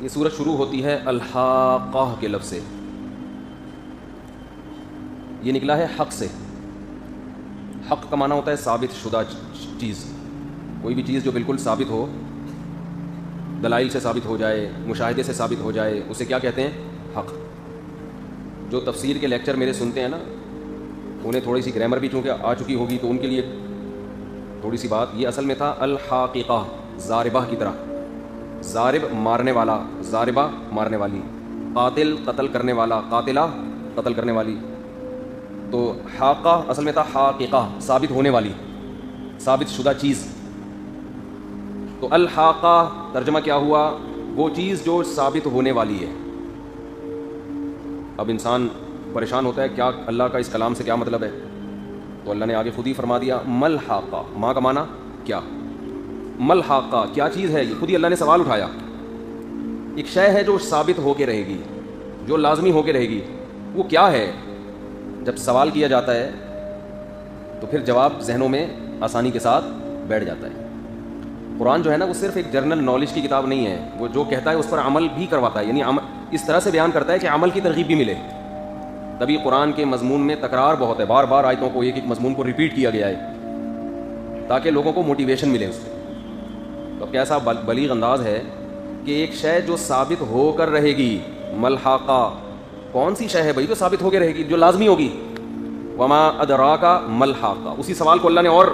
یہ سورت شروع ہوتی ہے الحاقہ کے لفظ سے، یہ نکلا ہے حق سے۔ حق کا معنی ہوتا ہے ثابت شدہ چیز، کوئی بھی چیز جو بالکل ثابت ہو، دلائل سے ثابت ہو جائے، مشاہدے سے ثابت ہو جائے، اسے کیا کہتے ہیں؟ حق۔ جو تفسیر کے لیکچر میرے سنتے ہیں نا، انہیں تھوڑی سی گرامر بھی چونکہ آ چکی ہوگی تو ان کے لیے تھوڑی سی بات، یہ اصل میں تھا الحاقہ، ضاربہ کی طرح، ضارب مارنے والا، ضاربہ مارنے والی، قاتل قتل کرنے والا، قاتلہ قتل کرنے والی، تو حاقہ اصل میں تھا حاققہ، ثابت ہونے والی، ثابت شدہ چیز۔ تو الحاقہ ترجمہ کیا ہوا؟ وہ چیز جو ثابت ہونے والی ہے۔ اب انسان پریشان ہوتا ہے کیا اللہ کا اس کلام سے کیا مطلب ہے؟ تو اللہ نے آگے خود ہی فرما دیا مل حاقہ، ماں کا معنی کیا، مل حاقہ کیا چیز ہے؟ یہ خود ہی اللہ نے سوال اٹھایا۔ ایک شے ہے جو ثابت ہو کے رہے گی، جو لازمی ہو کے رہے گی، وہ کیا ہے؟ جب سوال کیا جاتا ہے تو پھر جواب ذہنوں میں آسانی کے ساتھ بیٹھ جاتا ہے۔ قرآن جو ہے نا وہ صرف ایک جنرل نالج کی کتاب نہیں ہے، وہ جو کہتا ہے اس پر عمل بھی کرواتا ہے، یعنی اس طرح سے بیان کرتا ہے کہ عمل کی ترغیب بھی ملے۔ تبھی قرآن کے مضمون میں تکرار بہت ہے، بار بار آیتوں کو ایک ایک مضمون کو ریپیٹ کیا گیا ہے تاکہ لوگوں کو موٹیویشن ملے اس سے۔ تو کیسا بلیغ انداز ہے کہ ایک شے جو ثابت ہو کر رہے گی، ملحقہ، کون سی شے ہے بھائی جو ثابت ہو کے رہے گی، جو لازمی ہوگی؟ وما ادراک ملحقہ، اسی سوال کو اللہ نے اور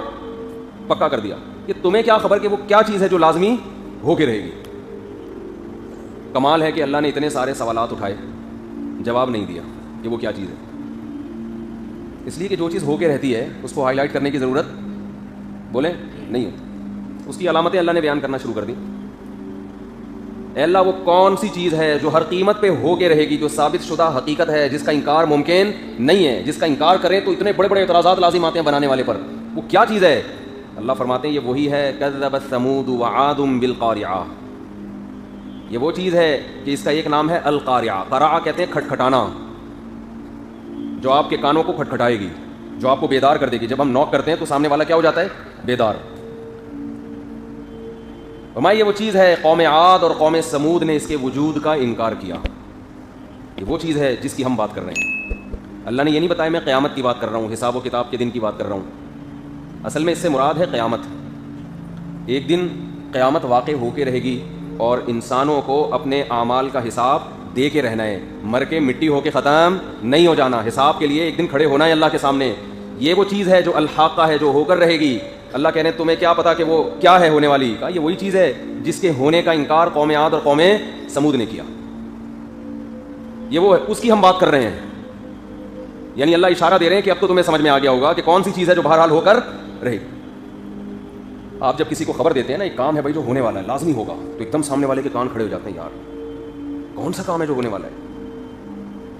پکا کر دیا کہ تمہیں کیا خبر کہ وہ کیا چیز ہے جو لازمی ہو کے رہے گی۔ کمال ہے کہ اللہ نے اتنے سارے سوالات اٹھائے، جواب نہیں دیا کہ وہ کیا چیز ہے، اس لیے کہ جو چیز ہو کے رہتی ہے اس کو ہائی لائٹ کرنے کی ضرورت بولیں نہیں ہوتی، اس کی علامتیں اللہ نے بیان کرنا شروع کر دی۔ اے اللہ وہ کون سی چیز ہے جو ہر قیمت پہ ہو کے رہے گی، جو ثابت شدہ حقیقت ہے، جس کا انکار ممکن نہیں ہے، جس کا انکار کریں تو اتنے بڑے بڑے اعتراضات لازم آتے ہیں بنانے والے پر، وہ کیا چیز ہے؟ اللہ فرماتے ہیں یہ وہی ہے کذبت ثمود وعاد بالقارعہ، یہ وہ چیز ہے کہ اس کا ایک نام ہے القارعہ، قرع کہتے ہیں کھٹکھٹانا، جو آپ کے کانوں کو کھٹکھٹائے گی، جو آپ کو بیدار کر دے گی۔ جب ہم نوک کرتے ہیں تو سامنے والا کیا ہو جاتا ہے؟ بیدار۔ فرمایا یہ وہ چیز ہے، قوم عاد اور قوم ثمود نے اس کے وجود کا انکار کیا، یہ وہ چیز ہے جس کی ہم بات کر رہے ہیں۔ اللہ نے یہ نہیں بتایا میں قیامت کی بات کر رہا ہوں، حساب و کتاب کے دن کی بات کر رہا ہوں، اصل میں اس سے مراد ہے قیامت۔ ایک دن قیامت واقع ہو کے رہے گی اور انسانوں کو اپنے اعمال کا حساب دے کے رہنا ہے، مر کے مٹی ہو کے ختم نہیں ہو جانا، حساب کے لیے ایک دن کھڑے ہونا ہے اللہ کے سامنے۔ یہ وہ چیز ہے جو الحاقہ ہے، جو ہو کر رہے گی۔ اللہ کہہ رہے ہیں تمہیں کیا پتا کہ وہ کیا ہے ہونے والی؟ کہا یہ وہی چیز ہے جس کے ہونے کا انکار قوم عاد اور قوم ثمود نے کیا، یہ وہ ہے، اس کی ہم بات کر رہے ہیں۔ یعنی اللہ اشارہ دے رہے ہیں کہ اب تو تمہیں سمجھ میں آ گیا ہوگا کہ کون سی چیز ہے جو بہرحال ہو کر رہے گی۔ آپ جب کسی کو خبر دیتے ہیں نا ایک کام ہے بھائی جو ہونے والا ہے، لازمی ہوگا، تو ایک دم سامنے والے کے کان کھڑے ہو جاتے ہیں، یار کون سا کام ہے جو ہونے والا ہے؟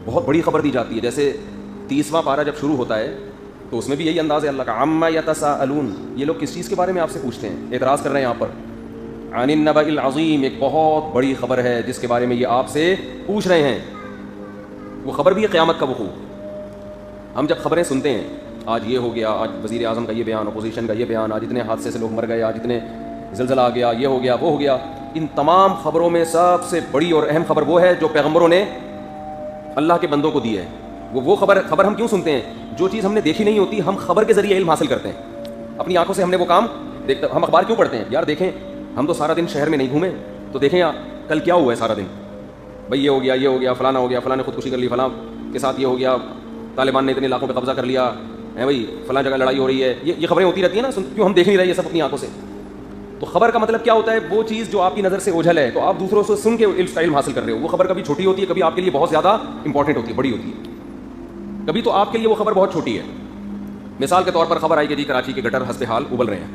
بہت بڑی خبر دی جاتی ہے، جیسے 30واں پارہ جب شروع ہوتا ہے تو اس میں بھی یہی انداز ہے اللہ کا، عما یتساءلون، یہ لوگ کس چیز کے بارے میں آپ سے پوچھتے ہیں؟ اعتراض کر رہے ہیں یہاں پر، عن النبأ العظیم، ایک بہت بڑی خبر ہے جس کے بارے میں یہ آپ سے پوچھ رہے ہیں۔ وہ خبر بھی ہے قیامت کا وقوع۔ ہم جب خبریں سنتے ہیں، آج یہ ہو گیا، آج وزیر اعظم کا یہ بیان، اپوزیشن کا یہ بیان، آج اتنے حادثے سے لوگ مر گئے، آج اتنے زلزلہ آ گیا، یہ ہو گیا، وہ ہو گیا، ان تمام خبروں میں سب سے بڑی اور اہم خبر وہ ہے جو پیغمبروں نے اللہ کے بندوں کو دی ہے۔ وہ خبر ہم کیوں سنتے ہیں؟ جو چیز ہم نے دیکھی نہیں ہوتی ہم خبر کے ذریعے علم حاصل کرتے ہیں، اپنی آنکھوں سے ہم نے وہ کام دیکھتا۔ ہم اخبار کیوں پڑھتے ہیں؟ یار دیکھیں، ہم تو سارا دن شہر میں نہیں گھومے، تو دیکھیں کل کیا ہوا ہے سارا دن، بھائی یہ ہو گیا، یہ ہو گیا، فلانا ہو گیا، فلاں نے خودکشی کر لی، فلاں کے ساتھ یہ ہو گیا، طالبان نے اتنے علاقوں پہ قبضہ کر لیا ہے، بھائی فلاں جگہ لڑائی ہو رہی ہے، یہ خبریں ہوتی رہتی ہیں نا، کیوں ہم دیکھ نہیں رہے یہ سب اپنی آنکھوں سے؟ تو خبر کا مطلب کیا ہوتا ہے؟ وہ چیز جو آپ کی نظر سے اوجھل ہے تو آپ دوسروں سے سن کے علم حاصل کر رہے ہو۔ وہ خبر کبھی چھوٹی ہوتی ہے، کبھی آپ کے لیے بہت زیادہ امپورٹنٹ ہوتی ہے، بڑی ہوتی ہے، کبھی تو آپ کے لیے وہ خبر بہت چھوٹی ہے۔ مثال کے طور پر خبر آئی کہ جی کراچی کے گٹر حسب حال ابل رہے ہیں،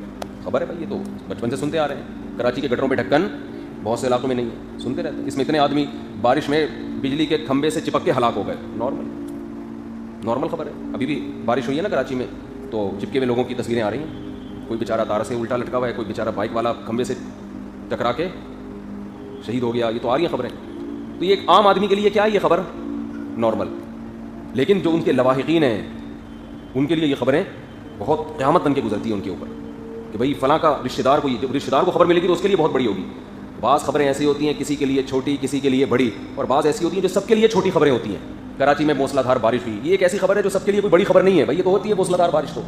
خبر ہے بھائی، یہ تو بچپن سے سنتے آ رہے ہیں، کراچی کے گٹروں پہ ڈھکن بہت سے علاقوں میں نہیں ہے، سنتے رہتے ہیں، اس میں اتنے آدمی بارش میں بجلی کے کھمبے سے چپک کے ہلاک ہو گئے، نارمل خبر ہے۔ ابھی بھی بارش ہوئی ہے نا کراچی میں، تو چپکے ہوئے لوگوں کی تصویریں آ رہی ہیں، کوئی بیچارہ تار سے الٹا لٹکا ہوا ہے، کوئی بیچارہ بائک والا کھمبے سے ٹکرا کے شہید ہو گیا، یہ تو آ رہی ہیں خبریں۔ تو یہ ایک عام آدمی کے لیے کیا ہے یہ خبر؟ نارمل، لیکن جو ان کے لواحقین ہیں ان کے لیے یہ خبریں بہت قیامت بن کے گزرتی ہیں ان کے اوپر، کہ بھائی فلاں کا رشتہ دار کو خبر ملے گی تو اس کے لیے بہت بڑی ہوگی۔ بعض خبریں ایسی ہوتی ہیں کسی کے لیے چھوٹی کسی کے لیے بڑی, اور بعض ایسی ہوتی ہیں جو سب کے لیے چھوٹی خبریں ہوتی ہیں. کراچی میں موسلا دھار بارش ہوئی, یہ ایک ایسی خبر ہے جو سب کے لیے کوئی بڑی خبر نہیں ہے بھائی, یہ تو ہوتی ہے موسلا دھار بارش تو,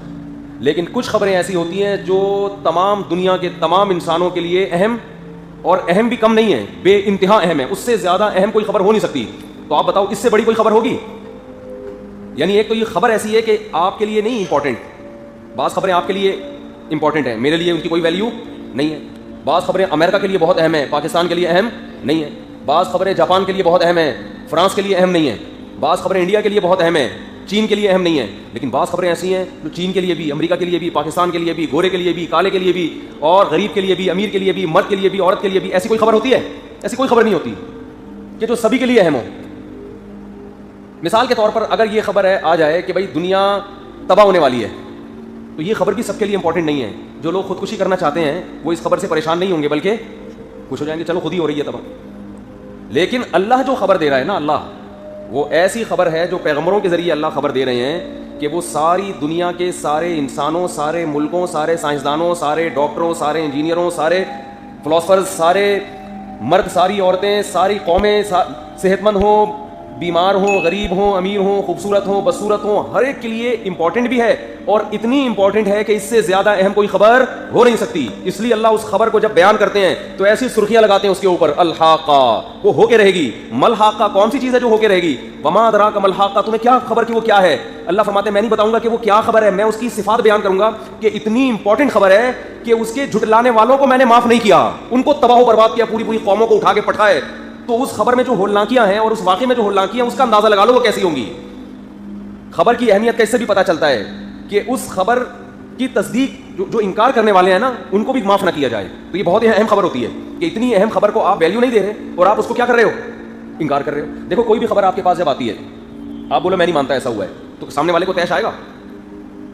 لیکن کچھ خبریں ایسی ہوتی ہیں جو تمام دنیا کے تمام انسانوں کے لیے اہم, اور اہم بھی کم نہیں ہے, بے انتہا اہم ہے, اس سے زیادہ اہم کوئی خبر ہو نہیں سکتی. تو آپ بتاؤ اس سے بڑی کوئی خبر ہوگی؟ یعنی ایک تو یہ خبر ایسی ہے کہ آپ کے لیے نہیں امپورٹنٹ, بعض خبریں آپ کے لیے امپورٹنٹ ہیں, میرے لیے ان کی کوئی ویلیو نہیں ہے. بعض خبریں امریکہ کے لیے بہت اہم ہیں, پاکستان کے لیے اہم نہیں ہے. بعض خبریں جاپان کے لیے بہت اہم ہیں, فرانس کے لیے اہم نہیں ہیں. بعض خبریں انڈیا کے لیے بہت اہم ہیں, چین کے لیے اہم نہیں ہے. لیکن بعض خبریں ایسی ہیں جو چین کے لیے بھی, امریکہ کے لیے بھی, پاکستان کے لیے بھی, گورے کے لیے بھی, کالے کے لیے بھی, اور غریب کے لیے بھی, امیر کے لیے بھی, مرد کے لیے بھی, عورت کے لیے بھی. ایسی کوئی خبر ہوتی ہے؟ ایسی کوئی خبر نہیں ہوتی کہ جو سبھی کے لیے اہم ہو. مثال کے طور پر اگر یہ خبر آ جائے کہ بھائی دنیا تباہ ہونے والی ہے, تو یہ خبر بھی سب کے لیے امپورٹنٹ نہیں ہے. جو لوگ خودکشی کرنا چاہتے ہیں وہ اس خبر سے پریشان نہیں ہوں گے, بلکہ خوش ہو جائیں گے, چلو خود ہی ہو رہی ہے تباہ. لیکن اللہ جو خبر دے رہا ہے نا, اللہ وہ ایسی خبر ہے جو پیغمبروں کے ذریعے اللہ خبر دے رہے ہیں کہ وہ ساری دنیا کے سارے انسانوں, سارے ملکوں, سارے سائنسدانوں, سارے ڈاکٹروں, سارے انجینئروں, سارے فلاسفرز, سارے مرد, ساری عورتیں, ساری قومیں, صحت مند ہوں, بیمار ہوں, غریب ہوں, امیر ہوں, خوبصورت ہوں, بدصورت ہوں, ہر ایک کے لیے امپورٹنٹ بھی ہے, اور اتنی امپورٹنٹ ہے کہ اس سے زیادہ اہم کوئی خبر ہو نہیں سکتی. اس لیے اللہ اس خبر کو جب بیان کرتے ہیں تو ایسی سرخیاں لگاتے ہیں اس کے اوپر, الحاقہ, وہ ہو کے رہے گی. ملحاقہ, کون سی چیز ہے جو ہو کے رہے گی؟ وما ادراک ملحاقہ, تمہیں کیا خبر کہ وہ کیا ہے؟ اللہ فرماتے ہیں میں نہیں بتاؤں گا کہ وہ کیا خبر ہے, میں اس کی صفات بیان کروں گا کہ اتنی امپورٹنٹ خبر ہے کہ اس کے جھٹلانے والوں کو میں نے معاف نہیں کیا, ان کو تباہ و برباد کیا, پوری پوری قوموں کو اٹھا کے پٹھائے. تو اس خبر میں جو ہولناکیاں ہیں اور اس واقعے میں جو ہولناکیاں ہیں اس کا اندازہ لگا لو وہ کیسی ہوں گی. خبر کی اہمیت کا اس سے بھی پتہ چلتا ہے کہ اس خبر کی تصدیق جو انکار کرنے والے ہیں نا, ان کو بھی معاف نہ کیا جائے. تو یہ بہت ہی اہم خبر ہوتی ہے کہ اتنی اہم خبر کو آپ ویلیو نہیں دے رہے اور آپ اس کو کیا کر رہے ہو, انکار کر رہے ہو. دیکھو کوئی بھی خبر آپ کے پاس جب آتی ہے, آپ بولو میں نہیں مانتا ایسا ہوا ہے, تو سامنے والے کو طیش آئے گا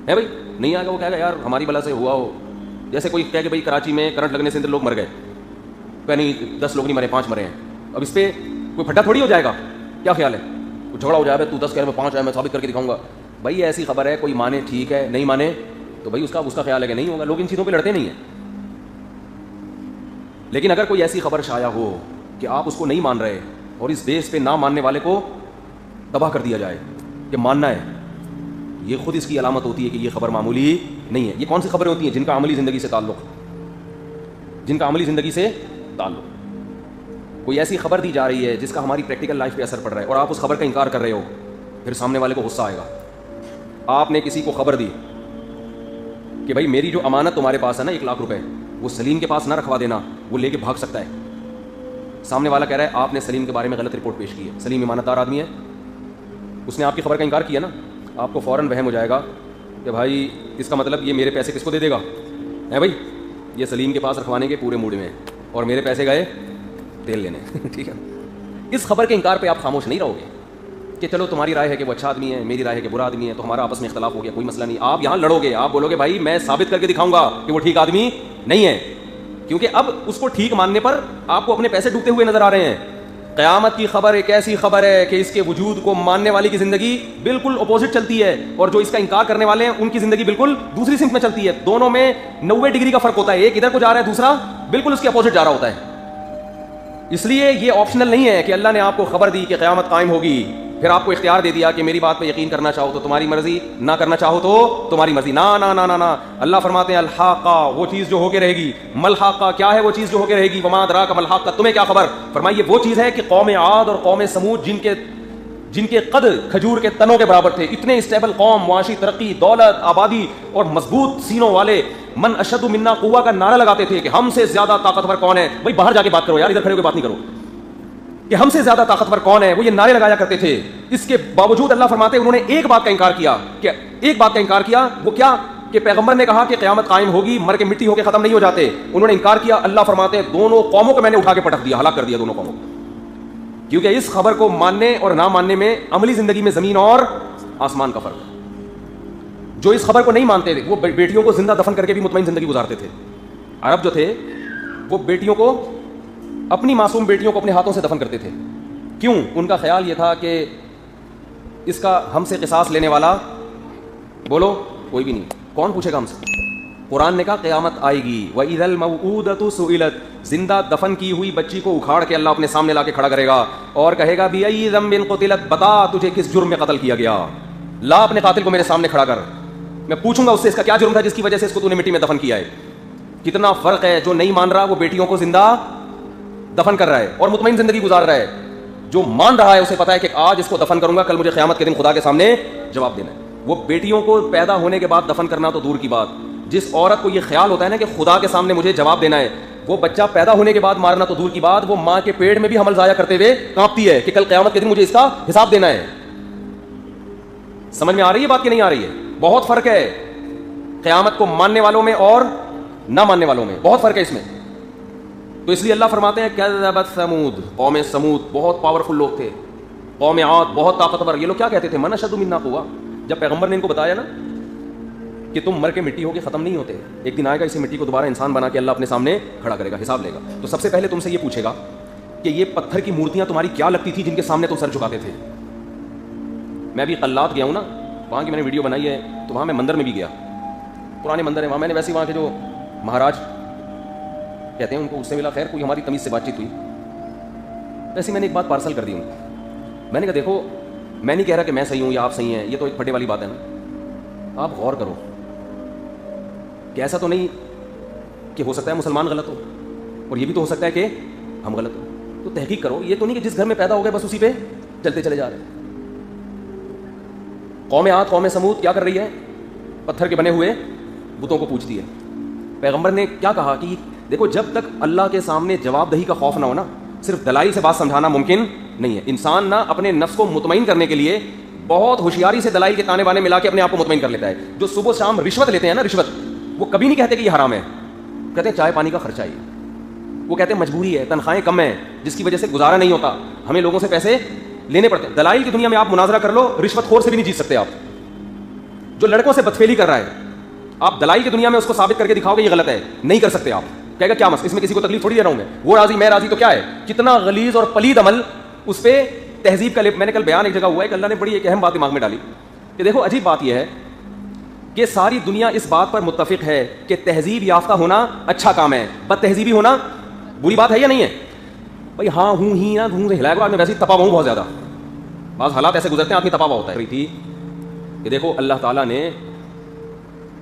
ہے بھائی, نہیں آئے گا. وہ کہے گا یار ہماری بلا سے ہوا ہو. جیسے کوئی کہے کہ بھائی کراچی میں کرنٹ لگنے سے لوگ مر گئے, کہ نہیں 10 لوگ نہیں مرے, 5 مرے ہیں. اب اس پہ کوئی پھٹا تھوڑی ہو جائے گا, کیا خیال ہے؟ کچھ جھگڑا ہو جائے, تو 10 کہہ رہے میں 5 آیا, میں ثابت کر کے دکھاؤں گا. بھائی ایسی خبر ہے, کوئی مانے ٹھیک ہے, نہیں مانے تو بھائی اس کا خیال ہے کہ نہیں ہوگا. لوگ ان چیزوں پہ لڑتے نہیں ہیں. لیکن اگر کوئی ایسی خبر شائع ہو کہ آپ اس کو نہیں مان رہے اور اس بیس پہ نہ ماننے والے کو تباہ کر دیا جائے کہ ماننا ہے, یہ خود اس کی علامت ہوتی ہے کہ یہ خبر معمولی نہیں ہے. یہ کون سی خبریں ہوتی ہیں؟ جن کا عملی زندگی سے تعلق, کوئی ایسی خبر دی جا رہی ہے جس کا ہماری پریکٹیکل لائف پہ اثر پڑ رہا ہے اور آپ اس خبر کا انکار کر رہے ہو, پھر سامنے والے کو غصہ آئے گا. آپ نے کسی کو خبر دی کہ بھائی میری جو امانت تمہارے پاس ہے نا 1 لاکھ روپے, وہ سلیم کے پاس نہ رکھوا دینا, وہ لے کے بھاگ سکتا ہے. سامنے والا کہہ رہا ہے آپ نے سلیم کے بارے میں غلط رپورٹ پیش کی ہے, سلیم ایمانت دار آدمی ہے, اس نے آپ کی خبر کا انکار کیا نا, آپ کو فوراً وہم ہو جائے گا کہ بھائی اس کا مطلب یہ میرے پیسے کس کو دے گا, ہے بھائی یہ سلیم کے پاس رکھوانے کے پورے موڈ میں ہے اور میرے پیسے گئے تیل لینے. ٹھیک ہے, اس خبر کے انکار پہ آپ خاموش نہیں رہو گے کہ چلو تمہاری رائے ہے کہ وہ اچھا آدمی ہے, میری رائے ہے کہ برا آدمی ہے, تو ہمارا آپس میں اختلاف ہو گیا, کوئی مسئلہ نہیں. آپ یہاں لڑو گے, آپ بولو گے بھائی میں ثابت کر کے دکھاؤں گا کہ وہ ٹھیک آدمی نہیں ہے, کیونکہ اب اس کو ٹھیک ماننے پر آپ کو اپنے پیسے ڈوبتے ہوئے نظر آ رہے ہیں. قیامت کی خبر ایک ایسی خبر ہے کہ اس کے وجود کو ماننے والی کی زندگی بالکل اپوزٹ چلتی ہے, اور جو اس کا انکار کرنے والے ہیں ان کی زندگی بالکل دوسری سمت میں چلتی ہے. دونوں میں 90 ڈگری کا فرق ہوتا ہے, ایک ادھر کو جا رہا ہے, دوسرا بالکل اس کے اپوزٹ جا رہا ہوتا ہے. اس لیے یہ آپشنل نہیں ہے کہ اللہ نے آپ کو خبر دی کہ قیامت قائم ہوگی, پھر آپ کو اختیار دے دیا کہ میری بات پہ یقین کرنا چاہو تو تمہاری مرضی, نہ کرنا چاہو تو تمہاری مرضی. نا نا نا نا نا, اللہ فرماتے ہیں الحاقہ, وہ چیز جو ہو کے رہے گی. ملحاقہ, کیا ہے وہ چیز جو ہو کے رہے گی؟ وما ادراک ملحاقہ, تمہیں کیا خبر؟ فرمائیے وہ چیز ہے کہ قوم عاد اور قوم سمود جن کے قد کھجور کے تنوں کے برابر تھے, اتنے اسٹیبل قوم, معاشی ترقی, دولت, آبادی اور مضبوط سینوں والے, من اشد منا قوہ کا نعرہ لگاتے تھے کہ ہم سے زیادہ طاقتور کون ہے. بھائی باہر جا کے بات کرو یار, ادھر کھڑے ہو کے بات نہیں کرو کہ ہم سے زیادہ طاقتور کون ہے. وہ یہ نعرے لگایا کرتے تھے. اس کے باوجود اللہ فرماتے ہیں انہوں نے ایک بات کا انکار کیا, وہ کیا؟ کہ پیغمبر نے کہا کہ قیامت قائم ہوگی, مر کے مٹی ہو کے ختم نہیں ہو جاتے. انہوں نے انکار کیا. اللہ فرماتے ہیں دونوں قوموں کو میں نے اٹھا کے پٹک دیا, ہلاک کر دیا دونوں قوموں کو, کیونکہ اس خبر کو ماننے اور نہ ماننے میں عملی زندگی میں زمین اور آسمان کا فرق. جو اس خبر کو نہیں مانتے تھے وہ بیٹیوں کو زندہ دفن کر کے بھی مطمئن زندگی گزارتے تھے. عرب جو تھے وہ بیٹیوں کو, اپنی معصوم بیٹیوں کو اپنے ہاتھوں سے دفن کرتے تھے. کیوں؟ ان کا خیال یہ تھا کہ اس کا ہم سے قصاص لینے والا بولو کوئی بھی نہیں, کون پوچھے گا ہم سے, قرآن نے کہا قیامت آئے گی. وَإِذَا الْمَوْءُودَةُ سُئِلَتْ, زندہ دفن کی ہوئی بچی کو اکھاڑ کے اللہ اپنے سامنے لا کے کھڑا کرے گا اور کہے گا بِأَيِّ ذَنبٍ قُتِلَتْ, بتا تجھے کس جرم میں قتل کیا گیا, لا اپنے قاتل کو میرے سامنے کھڑا کر, میں پوچھوں گا اس سے اس کا کیا جرم تھا جس کی وجہ سے اس کو تو نے مٹی میں دفن کیا ہے. کتنا فرق ہے, جو نہیں مان رہا وہ بیٹیوں کو زندہ دفن کر رہا ہے اور مطمئن زندگی گزار رہا ہے. جو مان رہا ہے اسے پتا ہے کہ آج اس کو دفن کروں گا, کل مجھے قیامت کے دن خدا کے سامنے جواب دینا ہے. وہ بیٹیوں کو پیدا ہونے کے بعد دفن کرنا تو دور کی بات, جس عورت کو یہ خیال ہوتا ہے نا کہ خدا کے سامنے مجھے جواب دینا ہے, وہ بچہ پیدا ہونے کے بعد مارنا تو دور کی بات, وہ ماں کے پیٹ میں بھی حمل ضائع کرتے ہوئے کانپتی ہے کہ کل قیامت کے دن مجھے اس کا حساب دینا ہے. سمجھ میں آ رہی ہے بات کہ نہیں آ رہی ہے؟ بہت فرق ہے قیامت کو ماننے والوں میں اور نہ ماننے والوں میں, بہت فرق ہے اس میں. تو اس لیے اللہ فرماتے ہیں کذبت ثمود, قوم سمود بہت پاورفل لوگ تھے, قوم عاد بہت طاقتور. یہ لوگ کیا کہتے تھے, من اشد منا قوہ. جب پیغمبر نے ان کو بتایا نا کہ تم مر کے مٹی ہو کے ختم نہیں ہوتے, ایک دن آئے گا اسی مٹی کو دوبارہ انسان بنا کے اللہ اپنے سامنے کھڑا کرے گا, حساب لے گا. تو سب سے پہلے تم سے یہ پوچھے گا کہ یہ پتھر کی مورتیاں تمہاری کیا لگتی تھی جن کے سامنے تم سر جھکاتے تھے. میں بھی قلات گیا ہوں نا, وہاں کی میں نے ویڈیو بنائی ہے, تو وہاں میں مندر میں بھی گیا, پرانے مندر ہیں وہاں. میں نے ویسے وہاں کے جو مہاراج کہتے ہیں ان کو اس سے ملا, خیر کوئی ہماری تمیز سے بات چیت ہوئی, ویسے میں نے ایک بات پارسل کر دی ان کو. میں نے کہا دیکھو میں نہیں کہہ رہا کہ میں صحیح ہوں یا آپ صحیح ہیں, یہ تو ایک پھٹے والی بات ہے نا. آپ غور کرو کہ ایسا تو نہیں کہ ہو سکتا ہے مسلمان غلط ہو, اور یہ بھی تو ہو سکتا ہے کہ ہم غلط ہو. تو تحقیق کرو, یہ تو نہیں کہ جس گھر میں پیدا ہو گئے بس اسی پہ چلتے چلے جا رہے ہیں. قوم عاد قوم سمود کیا کر رہی ہے, پتھر کے بنے ہوئے بتوں کو پوجتی ہے. پیغمبر نے کیا کہا کہ دیکھو جب تک اللہ کے سامنے جواب دہی کا خوف نہ ہو نا, صرف دلائل سے بات سمجھانا ممکن نہیں ہے. انسان نہ اپنے نفس کو مطمئن کرنے کے لیے بہت ہوشیاری سے دلائل کے تانے بانے ملا کے اپنے آپ کو مطمئن کر لیتا ہے. جو صبح شام رشوت لیتے ہیں نا, رشوت, وہ کبھی نہیں کہتے کہ یہ حرام ہے, کہتے ہیں چائے پانی کا خرچہ ہی, وہ کہتے ہیں مجبوری ہے, تنخواہیں کم ہیں جس کی وجہ سے گزارا نہیں ہوتا, ہمیں لوگوں سے پیسے لینے پڑتے ہیں. دلائل کی دنیا میں آپ مناظرہ کر لو, رشوت خور سے بھی نہیں جیت سکتے آپ. جو لڑکوں سے بدفعلی کر رہا ہے, آپ دلائل کی دنیا میں اس کو ثابت کر کے دکھاؤ کہ یہ غلط ہے, نہیں کر سکتے آپ. کہے گا کیا مسئلہ, اس میں کسی کو تکلیف تھوڑی دے رہا ہوں میں, وہ راضی میں راضی, تو کیا ہے, کتنا غلیظ اور پلید عمل اس پہ تہذیب کا. میں نے کل بیان ایک جگہ ہوا ہے کہ اللہ نے بڑی ایک اہم بات دماغ میں ڈالی کہ دیکھو عجیب بات یہ ہے کہ ساری دنیا اس بات پر متفق ہے کہ تہذیب یافتہ ہونا اچھا کام ہے, بد تہذیبی ہونا بری بات ہے یا نہیں ہے؟ بھائی ہاں ہوں ہی نا گھوم سے ہلایا گا, میں ویسے تپا ہوا ہوں بہت زیادہ, بعض حالات ایسے گزرتے ہیں آدمی تپا ہوا ہوتا ہے. تھی کہ دیکھو اللہ تعالیٰ نے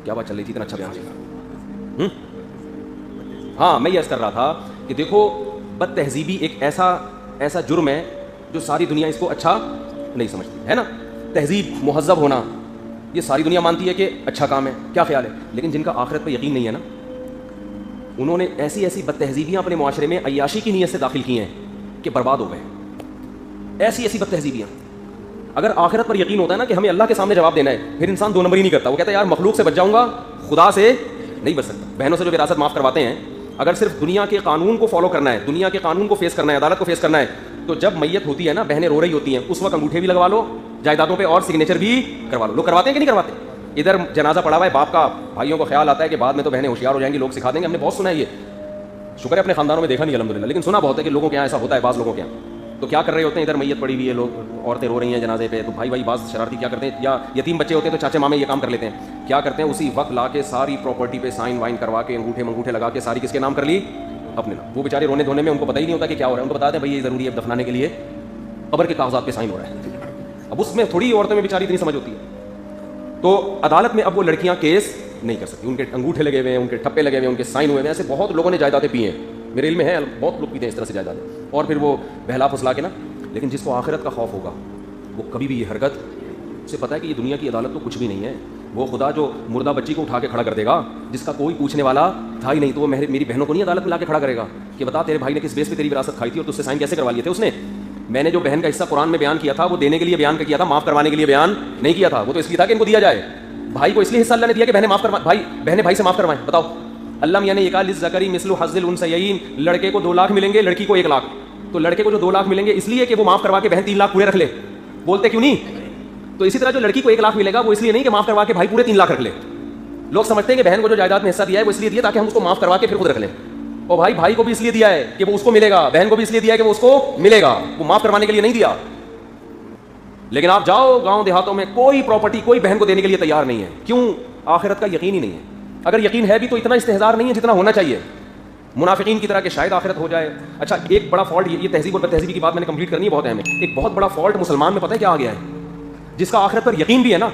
کیا بات چل رہی تھی, اتنا اچھا بیان کیا. ہاں میں یہ عرض کر رہا تھا کہ دیکھو بد تہذیبی ایک ایسا جرم ہے جو ساری دنیا اس کو اچھا نہیں سمجھتی ہے نا. تہذیب مہذب ہونا یہ ساری دنیا مانتی ہے کہ اچھا کام ہے, کیا خیال ہے. لیکن جن کا آخرت پہ یقین نہیں ہے نا, انہوں نے ایسی بد تہذیبیاں اپنے معاشرے میں عیاشی کی نیت سے داخل کی ہیں کہ برباد ہو گئے. ایسی بد تہذیبیاں. اگر آخرت پر یقین ہوتا ہے نا کہ ہمیں اللہ کے سامنے جواب دینا ہے, پھر انسان دو نمبری نہیں کرتا. وہ کہتا ہے یار مخلوق سے بچ جاؤں گا, خدا سے نہیں بچ سکتا. بہنوں سے جو وراثت معاف کرواتے ہیں, اگر صرف دنیا کے قانون کو فالو کرنا ہے, دنیا کے قانون کو فیس کرنا ہے, عدالت کو فیس کرنا ہے, تو جب میت ہوتی ہے نا, بہنیں رو رہی ہوتی ہیں, اس وقت انگوٹھے بھی لگوا لو جائیدادوں پہ اور سگنیچر بھی کروا لو. لوگ کرواتے ہیں کہ نہیں کرواتے؟ ادھر جنازہ پڑا ہوا ہے باپ کا, بھائیوں کو خیال آتا ہے کہ بعد میں تو بہنیں ہوشیار ہو جائیں گی, لوگ سکھا دیں گے. ہم نے بہت سنا ہے یہ, شکر ہے اپنے خاندانوں میں دیکھا نہیں الحمدللہ, لیکن سنا بہت ہے کہ لوگوں کے یہاں ایسا ہوتا ہے, بعض لوگوں کے یہاں. تو کیا کر رہے ہوتے ہیں, ادھر میت پڑی ہوئی ہے, لوگ عورتیں رو رہی ہیں جنازے پہ, تو بھائی بعض شرارتی کیا کرتے ہیں, یا یتیم بچے ہوتے ہیں تو چاچے مامے یہ کام کر لیتے ہیں. کیا کرتے ہیں, اسی وقت لا کے ساری پراپرٹی پہ سائن وائن کروا کے انگوٹھے لگا کے ساری کس کے نام کر لی, اپنے نام. وہ بیچارے رونے دھونے میں ان کو پتہ ہی نہیں ہوتا کہ کیا ہو رہا ہے. ان کو بتا دیں بھائی یہ ضروری ہے دفنانے کے لیے, قبر کے کاغذات پہ سائن ہو رہا ہے. اب اس میں تھوڑی عورتوں میں بیچاری اتنی سمجھ ہوتی ہے. تو عدالت میں اب وہ لڑکیاں کیس نہیں کر سکتی, ان کے انگوٹھے لگے ہوئے ہیں, ان کے ٹھپے لگے ہوئے ہیں, ان کے سائن ہوئے ہیں. ایسے بہت لوگوں نے جائیدادیں پی ہیں, میرے علم میں ہے, بہت لوگ پیتے ہیں اس طرح سے جائیدادیں, اور پھر وہ بہلا پھسلا کے نا. لیکن جس کو آخرت کا خوف ہوگا وہ کبھی بھی یہ حرکت سے پتہ ہے کہ یہ دنیا کی عدالت تو کچھ بھی نہیں ہے. وہ خدا جو مردہ بچی کو اٹھا کے کھڑا کر دے گا, جس کا کوئی پوچھنے والا تھا ہی نہیں, تو وہ میری بہنوں کو نہیں عدالت میں لا کے کھڑا کرے گا کہ بتا تیرے بھائی نے کس بیس پہ تیری وراثت کھائی تھی اور تجھ سے سائن کیسے کروا لیے تھے اس نے. میں نے جو بہن کا حصہ قرآن میں بیان کیا تھا وہ دینے کے لیے بیان کیا تھا, معاف کروانے کے لیے بیان نہیں کیا تھا. وہ تو اس لیے تھا کہ ان کو دیا جائے. بھائی کو اس لیے حصہ اللہ نے دیا کہ بہنیں معاف کروائیں, بہنیں بھائی سے معاف کروائیں. بتاؤ اللہ میاں نے یہ کہا للذکر مثل حظ الانثیین, لڑکے کو 2 لاکھ ملیں گے, لڑکی کو 1 لاکھ. تو لڑکے کو جو 2 لاکھ ملیں گے اس لیے کہ وہ معاف کروا کے بہن 3 لاکھ پورے رکھ لے. بولتے کیوں نہیں؟ تو اسی طرح جو لڑکی کو 1 لاکھ ملے گا وہ اس لیے نہیں کہ معاف کروا کے بھائی پورے 3 لاکھ رکھ لے. لوگ سمجھتے ہیں کہ بہن کو جو جائیداد میں حصہ دیا ہے وہ اس لیے دیا تاکہ ہم اس کو معاف کروا کے پھر خود رکھ لیں. اور بھائی کو بھی اس لیے دیا ہے کہ وہ اس کو ملے گا, بہن کو بھی اس لیے دیا ہے کہ وہ اس کو ملے گا, وہ معاف کروانے کے لیے نہیں دیا. لیکن آپ جاؤ گاؤں دیہاتوں میں, کوئی پراپرٹی کوئی بہن کو دینے کے لیے تیار نہیں ہے. کیوں؟ آخرت کا یقین ہی نہیں ہے. اگر یقین ہے بھی تو اتنا استحزار نہیں ہے جتنا ہونا چاہیے منافقین کی طرح کہ شاید آخرت ہو جائے. اچھا ایک بڑا فالٹ, یہ تہذیب اور بد تہذیبی کی بات میں نے کمپلیٹ کرنی ہے, بہت اہم ہے. ایک بہت بڑا فالٹ مسلمان میں پتہ ہے کیا آ گیا ہے, جس کا آخرت پر یقین بھی ہے نا,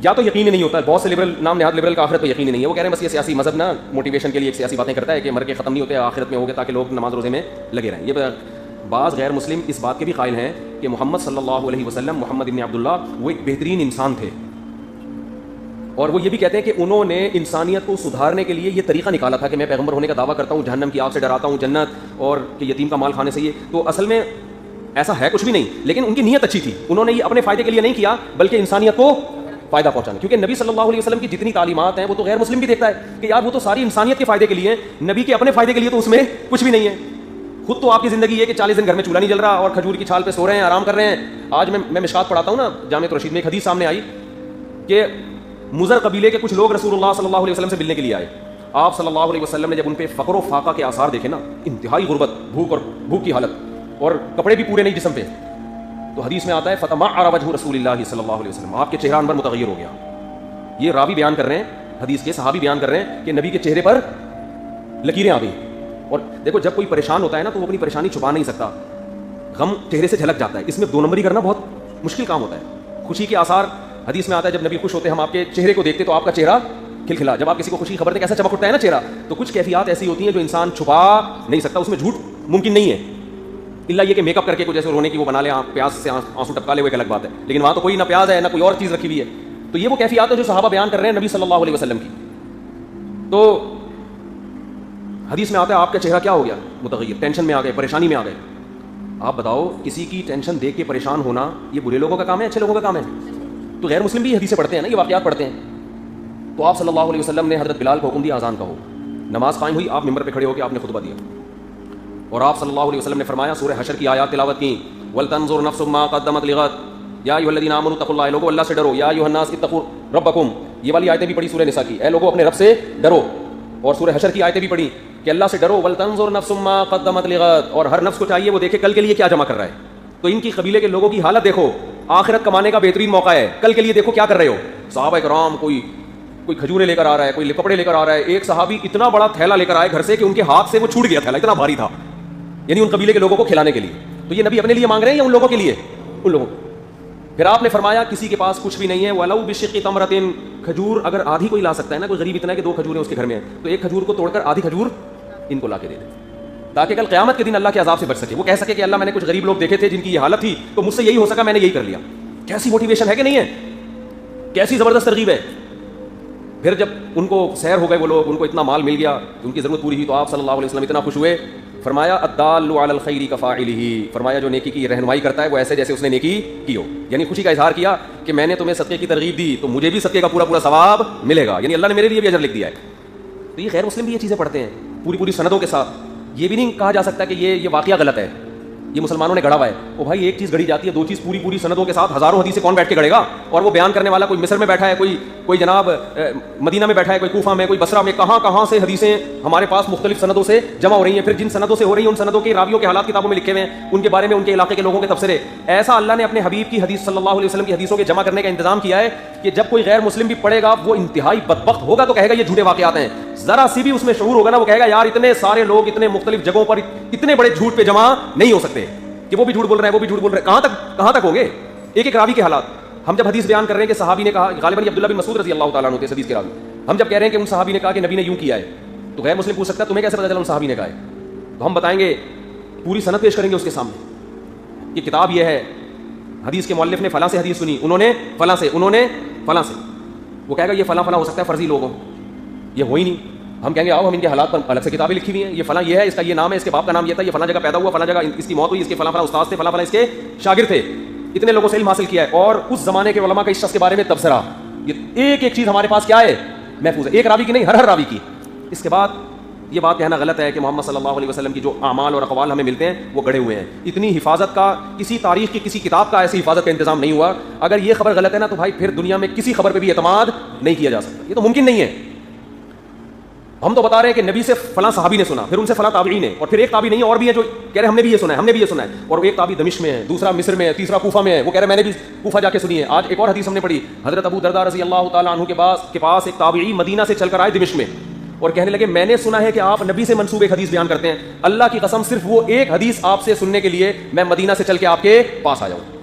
یا تو یقین ہی نہیں ہوتا ہے. بہت سے لبرل, نام نہاد لبرل کا آخرت پہ یقین ہی نہیں ہے. وہ کہہ رہے ہیں بس یہ سیاسی مذہب نا موٹیویشن کے لیے ایک سیاسی باتیں کرتا ہے کہ مر کے ختم نہیں ہوتے, آخرت میں ہوگے تاکہ لوگ نماز روزے میں لگے رہیں. یہ بعض غیر مسلم اس بات کے بھی قائل ہیں کہ محمد صلی اللہ علیہ وسلم, محمد ابن عبداللہ, وہ ایک بہترین انسان تھے, اور وہ یہ بھی کہتے ہیں کہ انہوں نے انسانیت کو سدھارنے کے لیے یہ طریقہ نکالا تھا کہ میں پیغمبر ہونے کا دعویٰ کرتا ہوں, جہنم کی آگ سے ڈراتا ہوں, جنت اور کہ یتیم کا مال کھانے سے. یہ تو اصل میں ایسا ہے کچھ بھی نہیں, لیکن ان کی نیت اچھی تھی. انہوں نے یہ اپنے فائدے کے لیے نہیں کیا بلکہ انسانیت کو فائدہ پہنچانا. کیونکہ نبی صلی اللہ علیہ وسلم کی جتنی تعلیمات ہیں وہ تو غیر مسلم بھی دیکھتا ہے کہ یار وہ تو ساری انسانیت کے فائدے کے لیے, نبی کے اپنے فائدے کے لیے تو اس میں کچھ بھی نہیں ہے. خود تو آپ کی زندگی ہے کہ 40 دن گھر میں چولہا نہیں جل رہا اور کھجور کی چھال پہ سو رہے ہیں, آرام کر رہے ہیں. آج میں مشکات پڑھاتا ہوں نا جامعۃ رشید میں, ایک حدیث سامنے آئی کہ مزر قبیلے کے کچھ لوگ رسول اللہ صلی اللہ علیہ وسلم سے ملنے کے لیے آئے. آپ صلی اللہ علیہ وسلم نے جب ان پہ فقر و فاقہ کے آثار دیکھے نا, انتہائی غربت, بھوک کی حالت, اور کپڑے بھی پورے نہیں جسم پہ, تو حدیث میں آتا ہے فتمعر وجہ رسول اللہ صلی اللہ علیہ وسلم, آپ کے چہرہ انور متغیر ہو گیا. یہ راوی بیان کر رہے ہیں, حدیث کے صحابی بیان کر رہے ہیں کہ نبی کے چہرے پر لکیریں آ گئی. اور دیکھو جب کوئی پریشان ہوتا ہے نا تو وہ اپنی پریشانی چھپا نہیں سکتا, غم چہرے سے جھلک جاتا ہے. اس میں دو نمبری کرنا بہت مشکل کام ہوتا ہے. خوشی کے آثار حدیث میں آتا ہے جب نبی خوش ہوتے ہم آپ کے چہرے کو دیکھتے تو آپ کا چہرہ کھلکھلا. جب آپ کسی کو خوشی خبر دیں کیسا چمک اٹھتا ہے نا چہرہ, تو کچھ کیفیات ایسی ہوتی ہیں جو انسان چھپا نہیں سکتا, اس میں جھوٹ ممکن نہیں ہے, الا یہ کہ میک اپ کر کے کچھ جیسے رونے کی وہ بنا لیں, پیاز سے آنسو ٹپکا لے, وہ ایک الگ بات ہے. لیکن وہاں تو کوئی نہ پیاز ہے نہ کوئی اور چیز رکھی ہوئی ہے. تو یہ وہ کیفیات ہے جو صحابہ بیان کر رہے ہیں نبی صلی اللہ علیہ وسلم کی. تو حدیث میں آتا ہے آپ کا چہرہ کیا ہو گیا, متغیر, ٹینشن میں آ گئے, پریشانی میں آ گئے. آپ بتاؤ کسی کی ٹینشن دیکھ کے پریشان ہونا یہ برے لوگوں کا کام ہے, اچھے لوگوں کا کام ہے؟ تو غیر مسلم بھی حدیثیں پڑھتے ہیں نا, یہ واقعات پڑھتے ہیں. تو آپ صلی اللہ علیہ وسلم نے حضرت بلال کو حکم دیا اذان کا ہو. نماز قائم ہوئی, آپ ممبر پہ کھڑے ہو کے آپ نے خطبہ دیا, اور آپ صلی اللہ علیہ وسلم نے فرمایا, سورہ حشر کی آیات تلاوت کی, وَلْتَنظُرْ نَفْسٌ مَا قَدَّمَتْ لِغَدٍ یا ایھا الذین آمنوا اتقوا اللہ, لوگوں اللہ سے ڈرو, یا ایھا الناس اتقوا ربکم, یہ والی آیتیں بھی پڑھی سورہ نساء کی, اے لوگوں اپنے رب سے ڈرو. اور سورہ حشر کی آیتیں بھی پڑھی کہ اللہ سے ڈرو, وَلْتَنظُرْ نَفْسٌ مَا قَدَّمَتْ لِغَدٍ, اور ہر نفس کو چاہیے وہ دیکھے کل کے لیے کیا جمع کر رہا ہے. تو ان کی قبیلے کے لوگوں کی حالت دیکھو, آخرت کمانے کا بہترین موقع ہے, کل کے لیے دیکھو کیا کر رہے ہو. صحابہ کرام کوئی کھجورے لے کر آ رہا ہے, کوئی کپڑے لے کر آ رہا ہے. ایک صحابی اتنا بڑا تھیلا لے کر آئے گھر سے کہ ان کے ہاتھ سے وہ چھوٹ گیا, تھیلا اتنا بھاری تھا, یعنی ان قبیلے کے لوگوں کو کھلانے کے لیے. تو یہ نبی اپنے لیے مانگ رہے ہیں یا ان لوگوں کے لیے؟ ان لوگوں. پھر آپ نے فرمایا کسی کے پاس کچھ بھی نہیں ہے, وَلَوْ بِشِقِّ تَمْرَةٍ, کھجور اگر آدھی کوئی لا سکتا ہے نا, کوئی غریب اتنا ہے کہ 2 کھجوریں اس کے گھر میں ہیں, تو ایک کھجور کو توڑ کر آدھی کھجور ان کو لا کے دے دے, تاکہ کل قیامت کے دن اللہ کے عذاب سے بچ سکے. وہ کہہ سکے کہ اللہ میں نے کچھ غریب لوگ دیکھے تھے جن کی یہ حالت تھی, تو مجھ سے یہی ہو سکا, میں نے یہی کر لیا. کیسی موٹیویشن ہے کہ نہیں ہے, کیسی زبردست ترغیب ہے. پھر جب ان کو سیر ہو گئے وہ لوگ, ان کو اتنا مال مل گیا, ان کی ضرورت پوری ہوئی, تو آپ صلی اللہ علیہ وسلم اتنا خوش ہوئے, فرمایا الدال علی الخیر کفاعلہ, فرمایا جو نیکی کی رہنمائی کرتا ہے وہ ایسے جیسے اس نے نیکی کی ہو. یعنی خوشی کا اظہار کیا کہ میں نے تمہیں صدقے کی ترغیب دی تو مجھے بھی صدقے کا پورا پورا ثواب ملے گا, یعنی اللہ نے میرے لیے بھی اجر لکھ دیا ہے. تو یہ غیر مسلم بھی یہ چیزیں پڑھتے ہیں پوری سندوں کے ساتھ. یہ بھی نہیں کہا جا سکتا کہ یہ واقعہ غلط ہے, یہ مسلمانوں نے گڑھا ہوا ہے. او بھائی ایک چیز گڑھی جاتی ہے, 2 چیز پوری سندوں کے ساتھ, ہزاروں حدیثیں کون بیٹھ کے گڑھے گا؟ اور وہ بیان کرنے والا کوئی مصر میں بیٹھا ہے, کوئی جناب مدینہ میں بیٹھا ہے, کوئی کوفہ میں, کوئی بصرہ میں, کہاں سے حدیثیں ہمارے پاس مختلف سندوں سے جمع ہو رہی ہیں. پھر جن سندوں سے ہو رہی ہیں ان سندوں کے راویوں کے حالات کتابوں میں لکھے ہوئے ہیں, ان کے بارے میں ان کے علاقے کے لوگوں کے تبصرے. ایسا اللہ نے اپنے حبیب کی حدیث صلی اللہ علیہ وسلم کی حدیثوں کے جمع کرنے کا انتظام کیا ہے کہ جب کوئی غیر مسلم بھی پڑھے گا وہ انتہائی بدبخت ہوگا تو کہے گا یہ جھوٹے واقعات ہیں. ذرا سی بھی اس میں شعور ہوگا نا, وہ کہے گا یار اتنے سارے لوگ اتنے مختلف جگہوں پر اتنے بڑے جھوٹ پہ جمع نہیں ہو سکتے کہ وہ بھی جھوٹ بول رہے ہیں, وہ بھی جھوٹ بول رہے ہیں. کہاں تک ہوں گے ایک راوی کے حالات. ہم جب حدیث بیان کر رہے ہیں کہ صحابی نے کہا, غالباً عبداللہ بن مسعود رضی اللہ تعالیٰ عنہ تھے حدیث کے راوی, ہم جب کہہ رہے ہیں کہ ان صحابی نے کہا کہ نبی نے یوں کیا ہے, تو غیر مسلم پوچھ سکتا ہے تمہیں کیسے پتا چلا ان صحابی نے کہا ہے؟ تو ہم بتائیں گے, پوری سند پیش کریں گے اس کے سامنے کہ کتاب یہ ہے, حدیث کے مؤلف نے فلاں سے حدیث سنی, انہوں نے فلاں سے. وہ کہے گا یہ فلاں ہو سکتا ہے فرضی لوگوں, یہ ہو ہی نہیں. ہم کہیں گے آؤ ہم ان کے حالات پر الگ سے کتابیں لکھی ہوئی ہیں, یہ فلاں یہ ہے, اس کا یہ نام ہے, اس کے باپ کا نام یہ تھا, یہ فلاں جگہ پیدا ہوا, فلاں جگہ اس کی موت ہوئی, اس کے فلاں استاد تھے, فلاں اس کے شاگرد تھے, اتنے لوگوں سے علم حاصل کیا ہے. اور اس زمانے کے علماء کا اس شخص کے بارے میں تبصرہ, یہ ایک چیز ہمارے پاس کیا ہے, محفوظ ہے. ایک راوی کی نہیں, ہر راوی کی. اس کے بعد یہ بات کہنا غلط ہے کہ محمد صلی اللہ علیہ وسلم کی جو اعمال اور اقوال ہمیں ملتے ہیں وہ گڑھے ہوئے ہیں. اتنی حفاظت کا کسی تاریخ کی کسی کتاب کا ایسی حفاظت کا انتظام نہیں ہوا. اگر یہ خبر غلط ہے نا تو بھائی پھر دنیا میں کسی خبر پہ بھی اعتماد نہیں کیا جا سکتا, یہ تو ممکن نہیں ہے. ہم تو بتا رہے ہیں کہ نبی سے فلاں صحابی نے سنا, پھر ان سے فلاں تابعی نے, اور پھر ایک تابعی نہیں اور بھی ہے جو کہہ رہے ہیں ہم نے بھی یہ سنا ہے, ہم نے بھی یہ سنا ہے, اور ایک تابعی دمشق میں ہے, دوسرا مصر میں ہے, تیسرا کوفہ میں ہے, وہ کہہ رہے ہیں میں نے بھی کوفہ جا کے سنی ہے. آج ایک اور حدیث ہم نے پڑھی, حضرت ابو درداء رضی اللہ تعالیٰ عنہ کے پاس ایک تابعی مدینہ سے چل کر آئے دمشق میں, اور کہنے لگے میں نے سنا ہے کہ آپ نبی سے منسوب ایک حدیث بیان کرتے ہیں, اللہ کی قسم صرف وہ ایک حدیث آپ سے سننے کے لیے میں مدینہ سے چل کے آپ کے پاس آیا ہوں.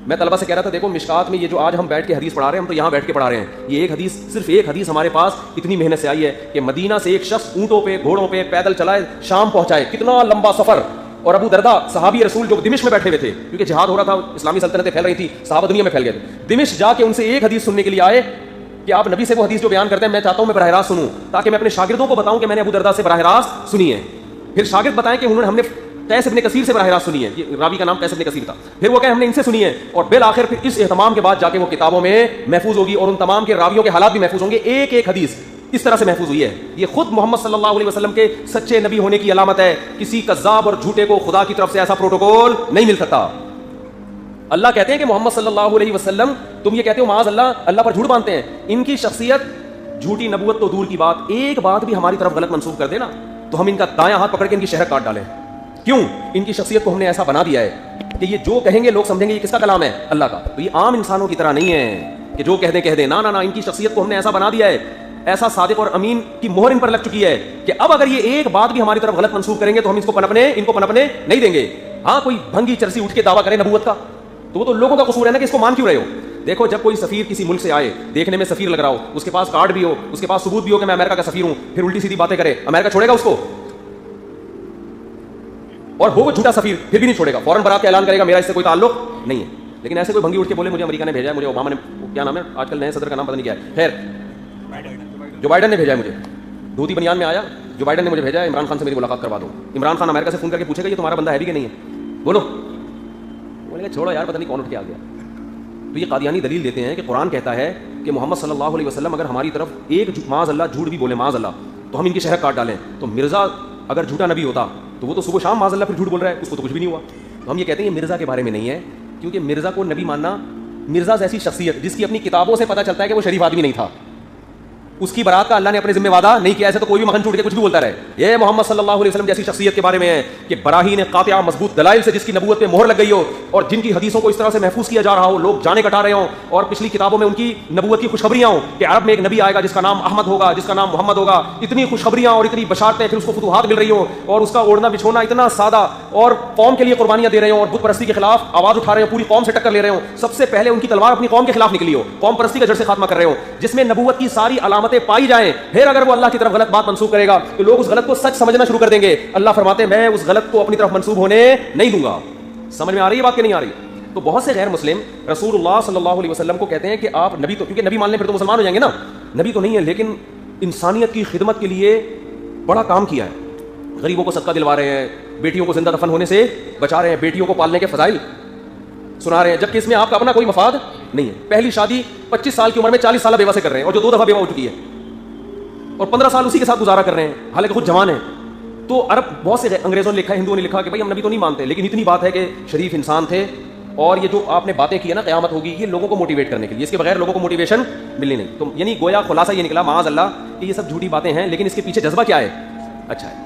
میں طلبہ سے کہہ رہا تھا دیکھو مشکات میں یہ جو آج ہم بیٹھ کے حدیث پڑھا رہے ہیں, ہم تو یہاں بیٹھ کے پڑھا رہے ہیں, یہ ایک حدیث, صرف ایک حدیث ہمارے پاس اتنی محنت سے آئی ہے کہ مدینہ سے ایک شخص اونٹوں پہ گھوڑوں پہ پیدل چلائے شام پہنچائے, کتنا لمبا سفر. اور ابو درداء صحابی رسول جو دمشق میں بیٹھے ہوئے تھے, کیونکہ جہاد ہو رہا تھا, اسلامی سلطنتیں پھیل رہی تھی, صحابہ دنیا میں پھیل گئے تھے, دمشق جا کے ان سے ایک حدیث سننے کے لیے آئے کہ آپ نبی سے وہ حدیث جو بیان کرتے ہیں میں چاہتا ہوں میں براہ راست سنوں, تاکہ میں اپنے شاگردوں کو بتاؤں کہ میں نے ابو درداء سے براہ راست سنی ہے. پھر شاگرد بتائیں کہ انہوں نے ہم نے قیس ابن کثیر سے براہ راست سنی ہے, یہ راوی کا نام قیس ابن کثیر تھا, پھر وہ کہیں ہم نے ان سے سنی ہے, اور بالآخر پھر اس اہتمام کے بعد جا کے وہ کتابوں میں محفوظ ہوگی, اور ان تمام کے راویوں کے حالات بھی محفوظ ہوں گے. ایک ایک حدیث اس طرح سے محفوظ ہوئی ہے. یہ خود محمد صلی اللہ علیہ وسلم کے سچے نبی ہونے کی علامت ہے. کسی کذاب اور جھوٹے کو خدا کی طرف سے ایسا پروٹوکول نہیں مل سکتا. اللہ کہتے ہیں کہ محمد صلی اللہ علیہ وسلم, تم یہ کہتے ہو معاذ اللہ پر جھوٹ باندھتے ہیں, ان کی شخصیت جھوٹی نبوت تو دور کی بات, ایک بات بھی ہماری طرف غلط منسوب کر دینا تو ہم ان کا دایاں ہاتھ پکڑ کے ان کی شہرت کاٹ ڈالیں. کیوں؟ ان کی شخصیت کو ہم نے ایسا بنا دیا ہے کہ یہ جو کہیں گے لوگ سمجھیں گے یہ کس کا کلام ہے, اللہ کا. تو یہ عام انسانوں کی طرح نہیں ہے کہ جو کہہ دیں, نا نا نا, ان کی شخصیت کو ہم نے ایسا بنا دیا ہے, ایسا صادق اور امین کی مہر ان پر لگ چکی ہے کہ اب اگر یہ ایک بات بھی ہماری طرف غلط منسوب کریں گے تو ہم ان کو پنپنے نہیں دیں گے. ہاں کوئی بھنگی چرسی اٹھ کے دعویٰ کرے نبوت کا تو وہ تو لوگوں کا قصور ہے نا کہ اس کو مان کیوں رہے ہو. دیکھو جب کوئی سفیر کسی ملک سے آئے, دیکھنے میں سفیر لگ رہا ہو, اس کے پاس کارڈ بھی ہو, اس کے پاس ثبوت بھی ہو کہ میں امریکہ کا سفیر ہوں, پھر الٹی سیدھی باتیں کرے, امریکہ چھوڑے گا اس کو؟ اور وہ جھوٹا سفیر پھر بھی نہیں چھوڑے گا, فوراً برات کا اعلان کرے گا میرا اس سے کوئی تعلق نہیں ہے. لیکن ایسے کوئی بھنگی اٹھ کے بولے مجھے امریکہ نے بھیجا ہے, مجھے اوباما نے, کیا نام ہے آج کل نئے صدر کا نام پتہ نہیں کیا ہے, خیر جو بائیڈن نے بھیجا ہے, مجھے دھوتی بنیان میں آیا, جو بائیڈن نے مجھے بھیجا ہے عمران خان سے میری ملاقات کروا دو. عمران خان امریکہ سے فون کر کے پوچھے گا یہ تمہارا بندہ ہے بھی کہ نہیں ہے, بولو. بولے گا چھوڑو یار پتہ نہیں کون اٹھ کے آ گیا. تو یہ قادیانی دلیل دیتے ہیں کہ قرآن کہتا ہے کہ محمد صلی اللہ علیہ وسلم اگر ہماری طرف ایک معاذ اللہ جھوٹ بھی بولے معاذ اللہ تو ہم ان کی شہر کاٹ ڈالیں. تو مرزا اگر جھوٹا نبی ہوتا تو وہ تو صبح شام معاذ اللہ پھر جھوٹ بول رہا ہے, اس کو تو کچھ بھی نہیں ہوا. تو ہم یہ کہتے ہیں یہ مرزا کے بارے میں نہیں ہے, کیونکہ مرزا کو نبی ماننا, مرزا ایسی شخصیت جس کی اپنی کتابوں سے پتہ چلتا ہے کہ وہ شریف آدمی نہیں تھا, اس کی برات کا اللہ نے اپنے ذمہ وعدہ نہیں کیا. ایسے تو کوئی بھی مکھن چھوٹ کے کچھ بھی بولتا رہے. یہ محمد صلی اللہ علیہ وسلم جیسی شخصیت کے بارے میں ہے کہ براہین قاطعہ مضبوط دلائل سے جس کی نبوت پہ مہر لگ گئی ہو, اور جن کی حدیثوں کو اس طرح سے محفوظ کیا جا رہا ہو, لوگ جانے کٹا رہے ہوں, اور پچھلی کتابوں میں ان کی نبوت کی خوشخبریاں ہوں کہ عرب میں ایک نبی آئے گا جس کا نام احمد ہوگا, جس کا نام محمد ہوگا, اتنی خوشخبریاں اور اتنی بشارتیں, پھر اس کو فتوحات مل رہی ہوں, اور اس کا اوڑھنا بچھونا اتنا سادہ, اور قوم کے لیے قربانیاں دے رہے ہوں, اور بت پرستی کے خلاف آواز اٹھا رہے ہوں, پوری قوم سے ٹکر لے رہے ہوں. سب سے پہلے ان کی تلوار اپنی قوم کے خلاف نکلی ہو, قوم پرستی کا جڑ سے خاتمہ کر رہے ہوں, جس میں نبوت کی ساری علامتیں پائی جائیں. پھر اگر وہ اللہ کی طرف غلط بات منسوب کرے گا تو لوگ اس غلط کو سچ سمجھنا شروع کر دیں گے. اللہ فرماتے ہیں میں اس غلط کو اپنی طرف منسوب ہونے نہیں دوں گا. سمجھ میں آ رہی ہے بات کہ نہیں آ رہی؟ تو بہت سے غیر مسلم رسول اللہ صلی اللہ علیہ وسلم کو کہتے ہیں کہ آپ نبی تو, کیونکہ نبی مان لیں پھر تو مسلمان ہو جائیں گے نا, نبی تو نہیں ہے لیکن انسانیت کی خدمت کے لیے بڑا کام کیا ہے, غریبوں کو صدقہ دلوا رہے ہیں, بیٹیوں کو زندہ دفن ہونے سے بچا رہے ہیں, بیٹیوں کو پالنے کے فضائل سنا رہے ہیں, جبکہ اس میں آپ کا اپنا کوئی مفاد نہیں ہے. پہلی شادی 25 سال کی عمر میں 40 سالہ بیوہ سے کر رہے ہیں, اور جو 2 دفعہ بیوہ ہو چکی ہے, اور 15 سال اسی کے ساتھ گزارا کر رہے ہیں حالانکہ خود جوان ہیں. تو عرب بہت سے انگریزوں نے لکھا, ہندوؤں نے لکھا کہ بھائی ہم نبی تو نہیں مانتے, لیکن اتنی بات ہے کہ شریف انسان تھے, اور یہ جو آپ نے باتیں کی ہے نا قیامت ہوگی, یہ لوگوں کو موٹیویٹ کرنے کے لیے, اس کے بغیر لوگوں کو موٹیویشن ملنی نہیں. تو یعنی گویا خلاصہ یہ نکلا معاذ اللہ کہ یہ سب جھوٹی باتیں ہیں, لیکن اس کے پیچھے جذبہ کیا ہے؟ اچھا ہے.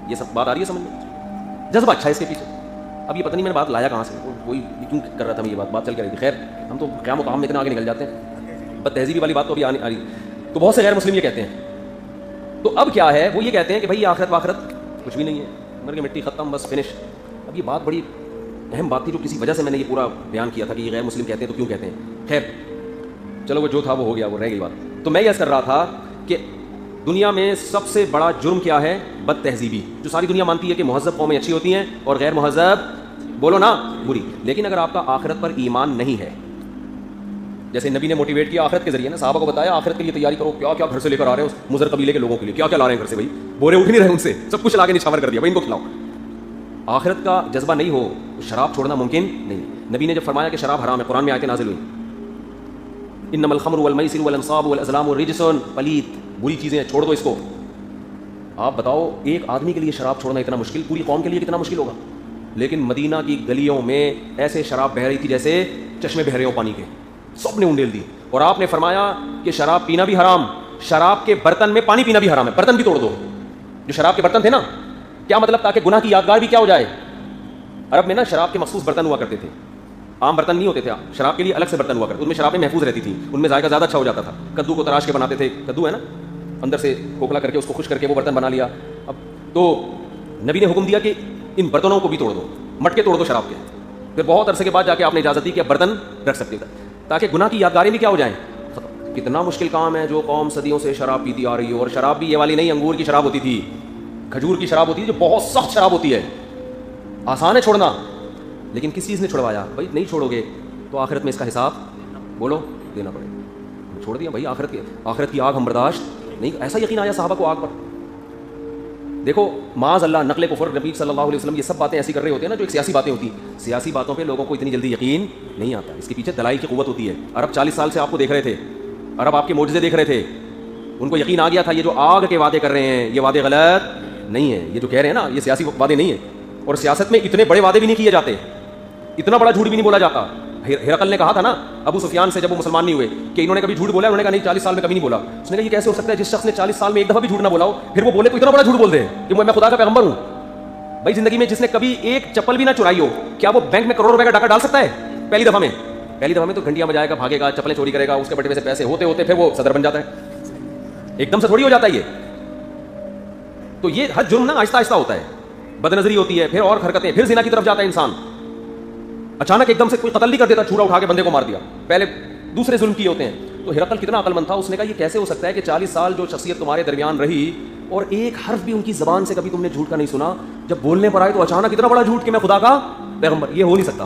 یہ سب بات آ رہی ہے سمجھ میں؟ جذبہ اچھا ہے اس کے پیچھے. اب یہ پتہ نہیں میں نے بات لایا کہاں سے, کوئی کیوں کر رہا تھا میں یہ بات چل کر رہی تھی. خیر ہم تو قیام و قام میں اتنا آگے نکل جاتے ہیں, بس تہذیبی والی بات تو ابھی آ رہی. تو بہت سے غیر مسلم یہ کہتے ہیں. تو اب کیا ہے, وہ یہ کہتے ہیں کہ بھائی آخرت واخرت کچھ بھی نہیں ہے, مر کے مٹی ختم بس فنش. اب یہ بات بڑی اہم بات تھی جو کسی وجہ سے میں نے یہ پورا بیان کیا تھا کہ یہ غیر مسلم کہتے ہیں تو کیوں کہتے ہیں. خیر چلو وہ جو تھا وہ ہو گیا, وہ رہ گئی بات. تو میں یہ کر رہا تھا کہ دنیا میں سب سے بڑا جرم کیا ہے؟ بد تہذیبی. جو ساری دنیا مانتی ہے کہ مہذب قومیں اچھی ہوتی ہیں اور غیر مہذب بولو نا بری. لیکن اگر آپ کا آخرت پر ایمان نہیں ہے, جیسے نبی نے موٹیویٹ کیا آخرت کے ذریعے نا, صحابہ کو بتایا آخرت کے لیے تیاری کرو, کیا کیا گھر سے لے کر آ رہے ہو مضر قبیلے کے لوگوں کے لیے, کیا کیا لا رہے ہیں گھر سے, بھائی بورے اٹھ نہیں رہے ان سے, سب کچھ لا کے نچھاور کر دیا, بھائی ان کو کھلاؤ. آخرت کا جذبہ نہیں ہو تو شراب چھوڑنا ممکن نہیں. نبی نے جب فرمایا کہ شراب حرام ہے, قرآن میں آیتیں نازل ہوئی, انما الخمر والمیسر والانصاب والازلام رجس, پلید بری چیزیں, چھوڑ دو اس کو. آپ بتاؤ ایک آدمی کے لیے شراب چھوڑنا اتنا مشکل, پوری قوم کے لیے کتنا مشکل ہوگا. لیکن مدینہ کی گلیوں میں ایسے شراب بہہ رہی تھی جیسے چشمے بہہ رہے ہو پانی کے, سب نے انڈیل دی. اور آپ نے فرمایا کہ شراب پینا بھی حرام, شراب کے برتن میں پانی پینا بھی حرام ہے, برتن بھی توڑ دو. جو شراب کے برتن تھے نا, کیا مطلب, تاکہ گناہ کی یادگار بھی کیا ہو جائے. عرب میں نا شراب کے مخصوص برتن ہوا کرتے تھے, عام برتن نہیں ہوتے تھے, شراب کے لیے الگ سے برتن ہوا کرتے, ان میں شرابیں محفوظ رہتی تھیں, ان میں ذائقہ زیادہ اچھا ہو جاتا تھا. کدو کو تراش کے بناتے تھے, کدو ہے نا, اندر سے کھوکھلا کر کے اس کو خشک کر کے وہ برتن بنا لیا. اب تو نبی نے حکم دیا کہ ان برتنوں کو بھی توڑ دو, مٹکے توڑ دو شراب کے. پھر بہت عرصے کے بعد جا کے آپ نے اجازت دی کہ برتن رکھ سکتے تھے, تاکہ گناہ کی یادگاریں بھی کیا ہو جائیں. کتنا مشکل کام ہے, جو قوم صدیوں سے شراب پیتی آ رہی ہے, اور شراب بھی یہ والی نہیں انگور کی شراب ہوتی تھی, کھجور کی شراب ہوتی ہے, جو بہت سخت شراب ہوتی ہے. آسان ہے چھوڑنا, لیکن کس چیز نے چھڑوایا بھائی. نہیں چھوڑو گے تو آخرت میں اس کا حساب بولو دینا پڑے گا. چھوڑ دیا بھائی, آخرت کی آگ ہم برداشت نہیں. ایسا یقین آیا صحابہ کو آگ پر. دیکھو معاذ اللہ نقل کفر, نبی صلی اللہ علیہ وسلم یہ سب باتیں ایسی کر رہے ہوتے ہیں نا جو ایک سیاسی باتیں ہوتی ہیں. سیاسی باتوں پہ لوگوں کو اتنی جلدی یقین نہیں آتا, اس کے پیچھے دلائل کی قوت ہوتی ہے. عرب 40 سال سے آپ کو دیکھ رہے تھے, عرب آپ کے معجزے دیکھ رہے تھے, ان کو یقین آ گیا تھا یہ جو آگ کے وعدے کر رہے ہیں یہ وعدے غلط نہیں ہیں. یہ جو کہہ رہے ہیں نا یہ سیاسی وعدے نہیں ہیں, اور سیاست میں اتنے بڑے وعدے بھی نہیں کیے جاتے, اتنا بڑا جھوٹ بھی نہیں بولا جاتا. ہرقل نے کہا تھا نا ابو سفیان سے جب وہ مسلمان نہیں ہوئے کہ انہوں نے کبھی جھوٹ بولا, انہوں نے کہا نہیں 40 سال میں کبھی نہیں بولا. اس نے کہا یہ کیسے ہو سکتا ہے, جس شخص نے 40 سال میں ایک دفعہ بھی جھوٹ نہ بولا ہو, پھر وہ بولے تو اتنا بڑا جھوٹ بول دے کہ میں خدا کا پیغمبر ہوں. بھائی زندگی میں جس نے کبھی ایک چپل بھی نہ چرائی ہو, کیا وہ بینک میں کروڑ روپے کا ڈاکہ ڈال سکتا ہے پہلی دفعہ میں؟ پہلی دفعہ میں تو گھنٹیاں بجائے گا, بھاگے گا, چپلیں چوری کرے گا, اس کے بٹوے سے پیسے ہوتے ہوتے پھر وہ صدر بن جاتا ہے. ایک دم سے تھوڑی ہو جاتا ہے یہ. تو یہ ہر جرم نا آہستہ آہستہ ہوتا ہے, بد نظری ہوتی ہے, پھر اور حرکتیں, پھر زنا کی طرف جاتا ہے انسان. اچانک ایک دم سے کوئی قتل نہیں کر دیتا, چھوڑا اٹھا کے بندے کو مار دیا, پہلے دوسرے ظلم کیے ہوتے ہیں. تو ہرقل کتنا عقل مند تھا, اس نے کہا یہ کیسے ہو سکتا ہے کہ 40 سال جو شخصیت تمہارے درمیان رہی اور ایک حرف بھی ان کی زبان سے کبھی تم نے جھوٹ کا نہیں سنا, جب بولنے پر آئے تو اچانک اتنا بڑا جھوٹ کہ میں خدا کا پیغمبر, یہ ہو نہیں سکتا.